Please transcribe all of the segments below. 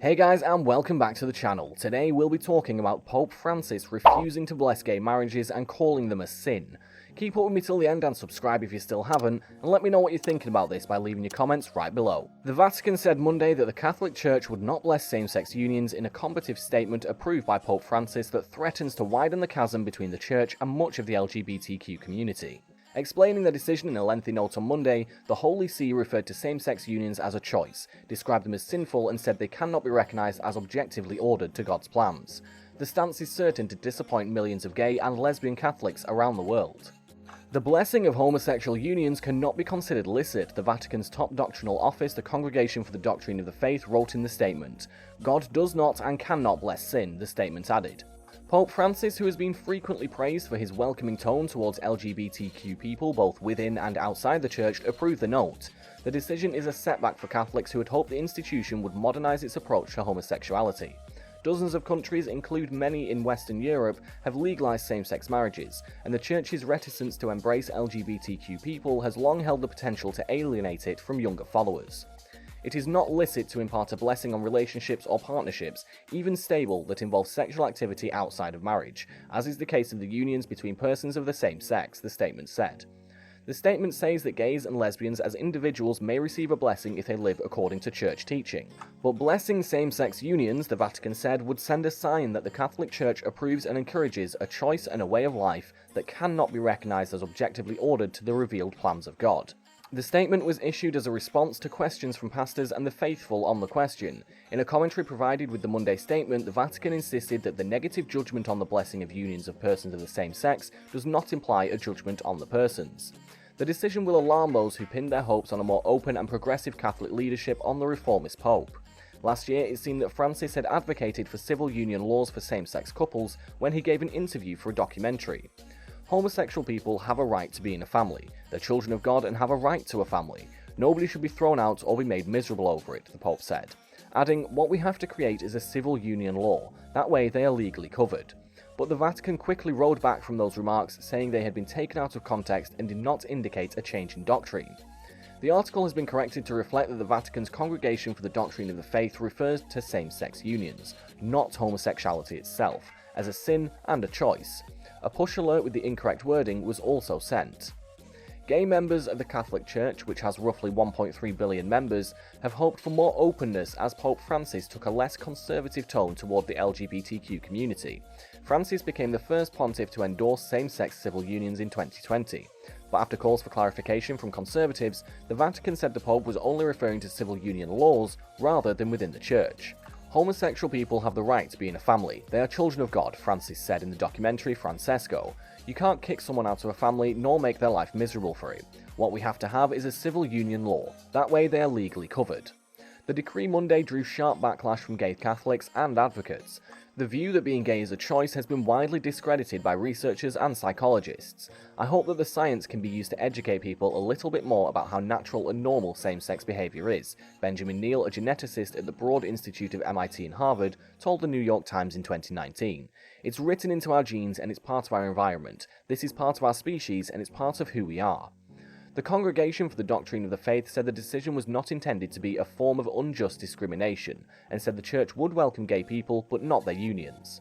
Hey guys, and welcome back to the channel. Today we'll be talking about Pope Francis refusing to bless gay marriages and calling them a sin. Keep up with me till the end and subscribe if you still haven't, and let me know what you're thinking about this by leaving your comments right below. The Vatican said Monday that the Catholic Church would not bless same-sex unions in a combative statement approved by Pope Francis that threatens to widen the chasm between the Church and much of the LGBTQ community. Explaining the decision in a lengthy note on Monday, the Holy See referred to same-sex unions as a choice, described them as sinful and said they cannot be recognised as objectively ordered to God's plans. The stance is certain to disappoint millions of gay and lesbian Catholics around the world. The blessing of homosexual unions cannot be considered licit, the Vatican's top doctrinal office, the Congregation for the Doctrine of the Faith, wrote in the statement. God does not and cannot bless sin, the statement added. Pope Francis, who has been frequently praised for his welcoming tone towards LGBTQ people both within and outside the Church, approved the note. The decision is a setback for Catholics who had hoped the institution would modernise its approach to homosexuality. Dozens of countries, including many in Western Europe, have legalised same-sex marriages, and the Church's reticence to embrace LGBTQ people has long held the potential to alienate it from younger followers. It is not licit to impart a blessing on relationships or partnerships, even stable, that involve sexual activity outside of marriage, as is the case of the unions between persons of the same sex, the statement said. The statement says that gays and lesbians as individuals may receive a blessing if they live according to Church teaching. But blessing same-sex unions, the Vatican said, would send a sign that the Catholic Church approves and encourages a choice and a way of life that cannot be recognised as objectively ordered to the revealed plans of God. The statement was issued as a response to questions from pastors and the faithful on the question. In a commentary provided with the Monday statement, the Vatican insisted that the negative judgment on the blessing of unions of persons of the same sex does not imply a judgment on the persons. The decision will alarm those who pinned their hopes on a more open and progressive Catholic leadership on the reformist Pope. Last year, it seemed that Francis had advocated for civil union laws for same-sex couples when he gave an interview for a documentary. Homosexual people have a right to be in a family. They're children of God and have a right to a family. Nobody should be thrown out or be made miserable over it, the Pope said, adding, what we have to create is a civil union law. That way they are legally covered. But the Vatican quickly rode back from those remarks, saying they had been taken out of context and did not indicate a change in doctrine. The article has been corrected to reflect that the Vatican's Congregation for the Doctrine of the Faith refers to same-sex unions, not homosexuality itself, as a sin and a choice. A push alert with the incorrect wording was also sent. Gay members of the Catholic Church, which has roughly 1.3 billion members, have hoped for more openness as Pope Francis took a less conservative tone toward the LGBTQ community. Francis became the first pontiff to endorse same-sex civil unions in 2020. But after calls for clarification from conservatives, the Vatican said the Pope was only referring to civil union laws rather than within the Church. Homosexual people have the right to be in a family. They are children of God, Francis said in the documentary Francesco. You can't kick someone out of a family nor make their life miserable for it. What we have to have is a civil union law. That way they are legally covered. The decree Monday drew sharp backlash from gay Catholics and advocates. The view that being gay is a choice has been widely discredited by researchers and psychologists. I hope that the science can be used to educate people a little bit more about how natural and normal same-sex behavior is, Benjamin Neal, a geneticist at the Broad Institute of MIT and Harvard, told the New York Times in 2019. It's written into our genes and it's part of our environment. This is part of our species and it's part of who we are. The Congregation for the Doctrine of the Faith said the decision was not intended to be a form of unjust discrimination, and said the Church would welcome gay people, but not their unions.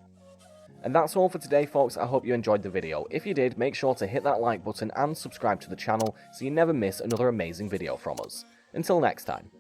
And that's all for today, folks. I hope you enjoyed the video. If you did, make sure to hit that like button and subscribe to the channel so you never miss another amazing video from us. Until next time.